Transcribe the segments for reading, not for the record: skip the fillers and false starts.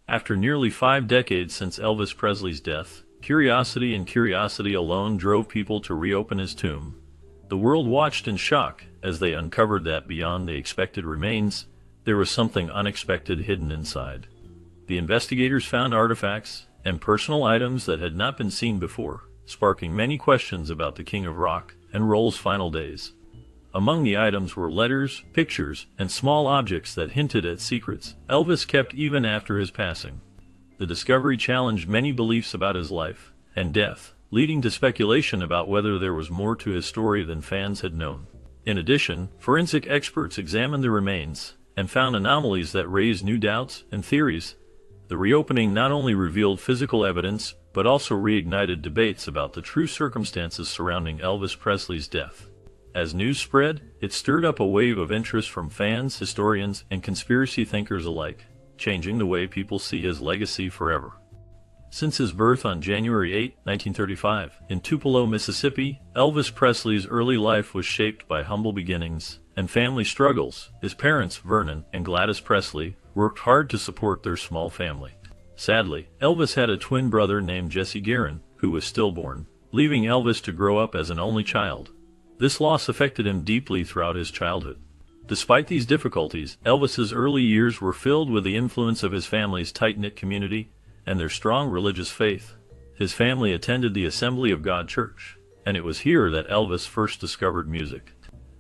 After nearly 5 decades since Elvis Presley's death, curiosity and curiosity alone drove people to reopen his tomb. The world watched in shock as they uncovered that beyond the expected remains, there was something unexpected hidden inside. The investigators found artifacts and personal items that had not been seen before, sparking many questions about the King of Rock and Roll's final days. Among the items were letters, pictures, and small objects that hinted at secrets Elvis kept even after his passing. The discovery challenged many beliefs about his life and death, leading to speculation about whether there was more to his story than fans had known. In addition, forensic experts examined the remains and found anomalies that raised new doubts and theories. The reopening not only revealed physical evidence, but also reignited debates about the true circumstances surrounding Elvis Presley's death. As news spread, it stirred up a wave of interest from fans, historians, and conspiracy thinkers alike, changing the way people see his legacy forever. Since his birth on January 8, 1935, in Tupelo, Mississippi, Elvis Presley's early life was shaped by humble beginnings and family struggles. His parents, Vernon and Gladys Presley, worked hard to support their small family. Sadly, Elvis had a twin brother named Jesse Guerin, who was stillborn, leaving Elvis to grow up as an only child. This loss affected him deeply throughout his childhood. Despite these difficulties, Elvis's early years were filled with the influence of his family's tight-knit community and their strong religious faith. His family attended the Assembly of God Church, and it was here that Elvis first discovered music.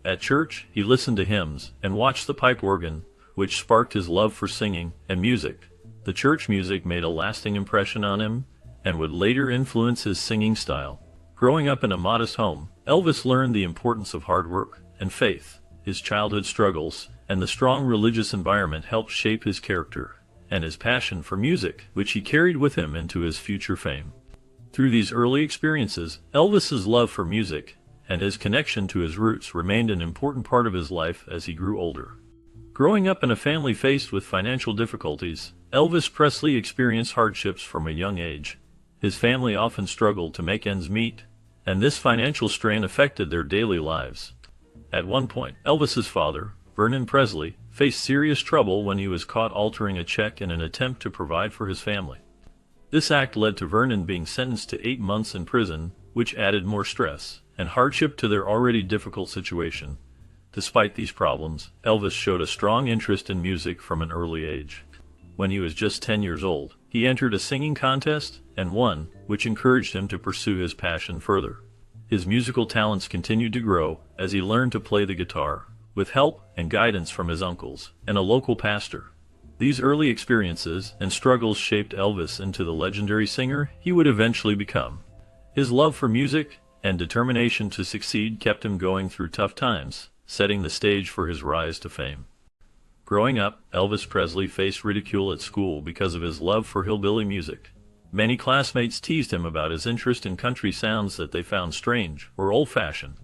At church, he listened to hymns and watched the pipe organ, which sparked his love for singing and music. The church music made a lasting impression on him and would later influence his singing style. Growing up in a modest home, Elvis learned the importance of hard work and faith. His childhood struggles and the strong religious environment helped shape his character and his passion for music, which he carried with him into his future fame. Through these early experiences, Elvis's love for music and his connection to his roots remained an important part of his life as he grew older. Growing up in a family faced with financial difficulties, Elvis Presley experienced hardships from a young age. His family often struggled to make ends meet, and this financial strain affected their daily lives. At one point, Elvis's father, Vernon Presley, faced serious trouble when he was caught altering a check in an attempt to provide for his family. This act led to Vernon being sentenced to 8 months in prison, which added more stress and hardship to their already difficult situation. Despite these problems, Elvis showed a strong interest in music from an early age. When he was just 10 years old, he entered a singing contest and won, which encouraged him to pursue his passion further. His musical talents continued to grow as he learned to play the guitar, with help and guidance from his uncles and a local pastor. These early experiences and struggles shaped Elvis into the legendary singer he would eventually become. His love for music and determination to succeed kept him going through tough times, setting the stage for his rise to fame. Growing up, Elvis Presley faced ridicule at school because of his love for hillbilly music. Many classmates teased him about his interest in country sounds that they found strange or old-fashioned.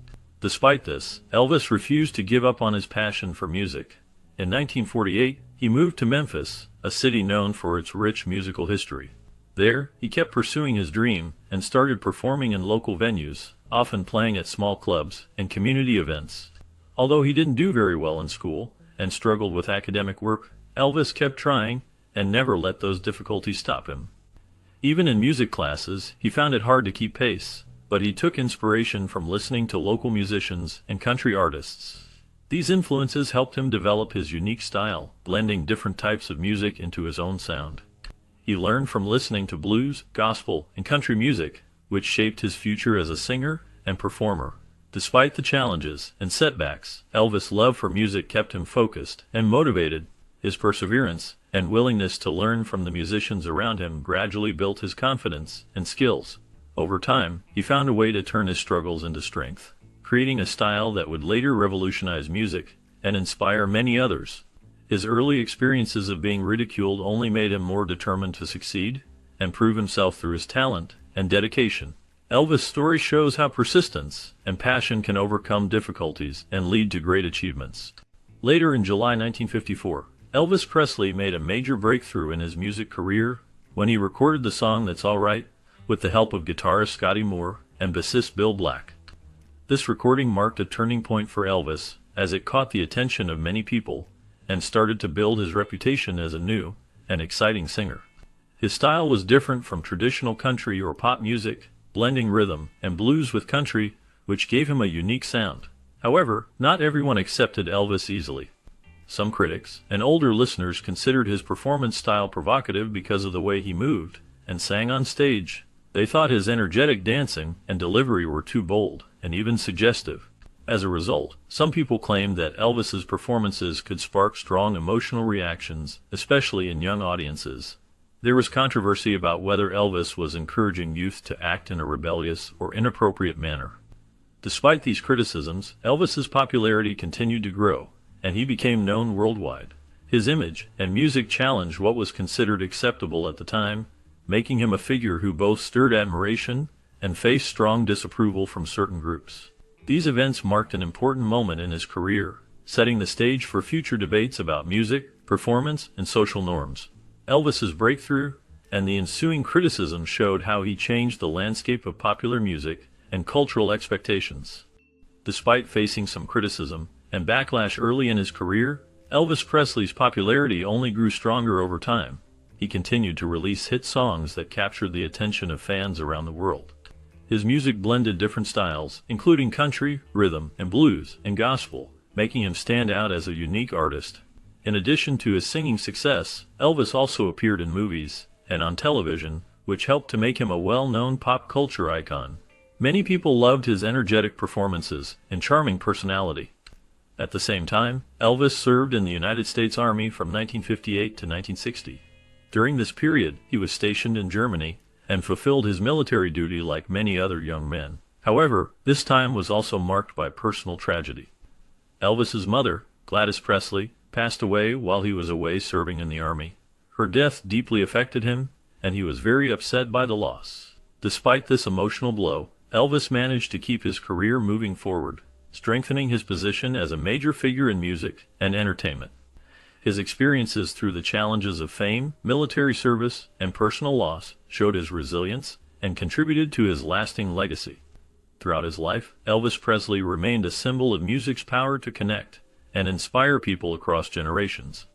Despite this, Elvis refused to give up on his passion for music. In 1948, he moved to Memphis, a city known for its rich musical history. There, he kept pursuing his dream and started performing in local venues, often playing at small clubs and community events. Although he didn't do very well in school and struggled with academic work, Elvis kept trying and never let those difficulties stop him. Even in music classes, he found it hard to keep pace, but he took inspiration from listening to local musicians and country artists. These influences helped him develop his unique style, blending different types of music into his own sound. He learned from listening to blues, gospel, and country music, which shaped his future as a singer and performer. Despite the challenges and setbacks, Elvis' love for music kept him focused and motivated. His perseverance and willingness to learn from the musicians around him gradually built his confidence and skills. Over time, he found a way to turn his struggles into strength, creating a style that would later revolutionize music and inspire many others. His early experiences of being ridiculed only made him more determined to succeed and prove himself through his talent and dedication. Elvis' story shows how persistence and passion can overcome difficulties and lead to great achievements. Later in July 1954, Elvis Presley made a major breakthrough in his music career when he recorded the song That's All Right with the help of guitarist Scotty Moore and bassist Bill Black. This recording marked a turning point for Elvis as it caught the attention of many people and started to build his reputation as a new and exciting singer. His style was different from traditional country or pop music, blending rhythm and blues with country, which gave him a unique sound. However, not everyone accepted Elvis easily. Some critics and older listeners considered his performance style provocative because of the way he moved and sang on stage. They thought his energetic dancing and delivery were too bold and even suggestive. As a result, some people claimed that Elvis's performances could spark strong emotional reactions, especially in young audiences. There was controversy about whether Elvis was encouraging youth to act in a rebellious or inappropriate manner. Despite these criticisms, Elvis's popularity continued to grow, and he became known worldwide. His image and music challenged what was considered acceptable at the time, making him a figure who both stirred admiration and faced strong disapproval from certain groups. These events marked an important moment in his career, setting the stage for future debates about music, performance, and social norms. Elvis's breakthrough and the ensuing criticism showed how he changed the landscape of popular music and cultural expectations. Despite facing some criticism and backlash early in his career, Elvis Presley's popularity only grew stronger over time. He continued to release hit songs that captured the attention of fans around the world. His music blended different styles, including country, rhythm, and blues, and gospel, making him stand out as a unique artist. In addition to his singing success, Elvis also appeared in movies and on television, which helped to make him a well-known pop culture icon. Many people loved his energetic performances and charming personality. At the same time, Elvis served in the United States Army from 1958 to 1960. During this period, he was stationed in Germany and fulfilled his military duty like many other young men. However, this time was also marked by personal tragedy. Elvis's mother, Gladys Presley, passed away while he was away serving in the Army. Her death deeply affected him, and he was very upset by the loss. Despite this emotional blow, Elvis managed to keep his career moving forward, strengthening his position as a major figure in music and entertainment. His experiences through the challenges of fame, military service, and personal loss showed his resilience and contributed to his lasting legacy. Throughout his life, Elvis Presley remained a symbol of music's power to connect and inspire people across generations.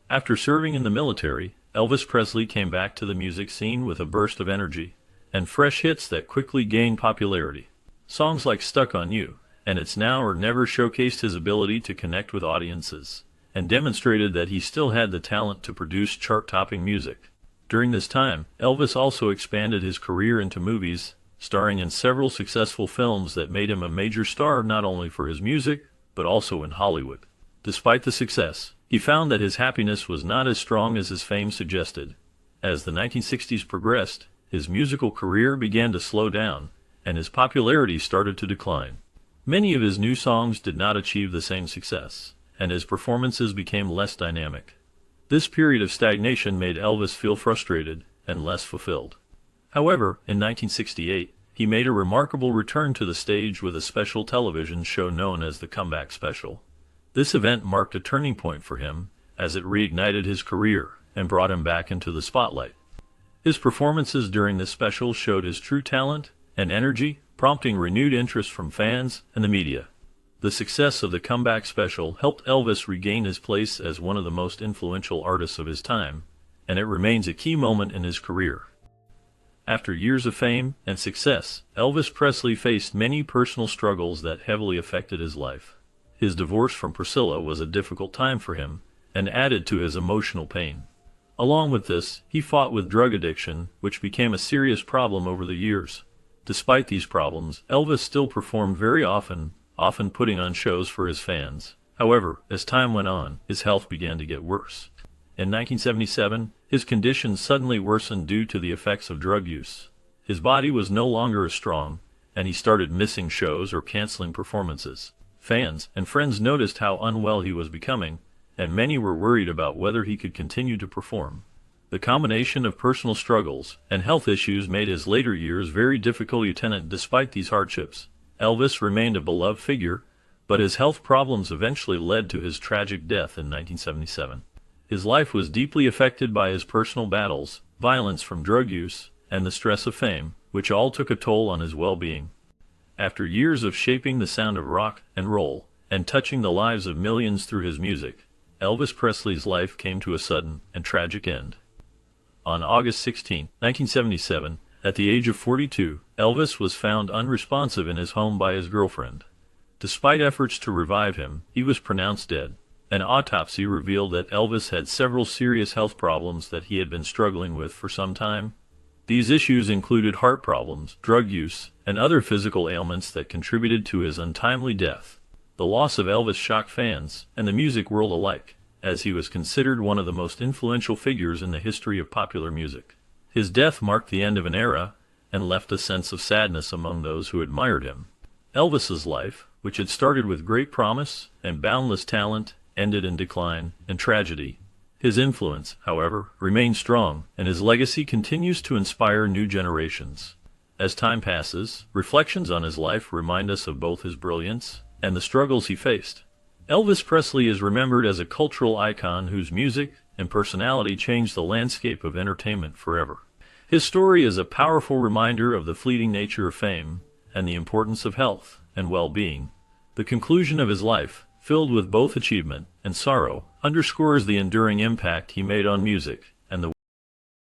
After serving in the military, Elvis Presley came back to the music scene with a burst of energy and fresh hits that quickly gained popularity. Songs like Stuck on You and It's Now or Never showcased his ability to connect with audiences and demonstrated that he still had the talent to produce chart-topping music. During this time, Elvis also expanded his career into movies, starring in several successful films that made him a major star not only for his music, but also in Hollywood. Despite the success, he found that his happiness was not as strong as his fame suggested. As the 1960s progressed, his musical career began to slow down, and his popularity started to decline. Many of his new songs did not achieve the same success, and his performances became less dynamic. This period of stagnation made Elvis feel frustrated and less fulfilled. However, in 1968, he made a remarkable return to the stage with a special television show known as the Comeback Special. This event marked a turning point for him, as it reignited his career and brought him back into the spotlight. His performances during this special showed his true talent and energy, prompting renewed interest from fans and the media. The success of the Comeback Special helped Elvis regain his place as one of the most influential artists of his time, and it remains a key moment in his career. After years of fame and success, Elvis Presley faced many personal struggles that heavily affected his life. His divorce from Priscilla was a difficult time for him and added to his emotional pain. Along with this, he fought with drug addiction, which became a serious problem over the years. Despite these problems, Elvis still performed very often putting on shows for his fans. However, as time went on, his health began to get worse. In 1977, his condition suddenly worsened due to the effects of drug use. His body was no longer as strong, and he started missing shows or canceling performances. Fans and friends noticed how unwell he was becoming, and many were worried about whether he could continue to perform. The combination of personal struggles and health issues made his later years very difficult. Despite these hardships, Elvis remained a beloved figure, but his health problems eventually led to his tragic death in 1977. His life was deeply affected by his personal battles, violence from drug use, and the stress of fame, which all took a toll on his well-being. After years of shaping the sound of rock and roll, and touching the lives of millions through his music, Elvis Presley's life came to a sudden and tragic end. On August 16, 1977, at the age of 42, Elvis was found unresponsive in his home by his girlfriend. Despite efforts to revive him, he was pronounced dead. An autopsy revealed that Elvis had several serious health problems that he had been struggling with for some time. These issues included heart problems, drug use, and other physical ailments that contributed to his untimely death. The loss of Elvis shocked fans and the music world alike, as he was considered one of the most influential figures in the history of popular music. His death marked the end of an era and left a sense of sadness among those who admired him. Elvis's life, which had started with great promise and boundless talent, ended in decline and tragedy. His influence, however, remains strong, and his legacy continues to inspire new generations. As time passes, reflections on his life remind us of both his brilliance and the struggles he faced. Elvis Presley is remembered as a cultural icon whose music and personality changed the landscape of entertainment forever. His story is a powerful reminder of the fleeting nature of fame and the importance of health and well-being. The conclusion of his life, filled with both achievement and sorrow, underscores the enduring impact he made on music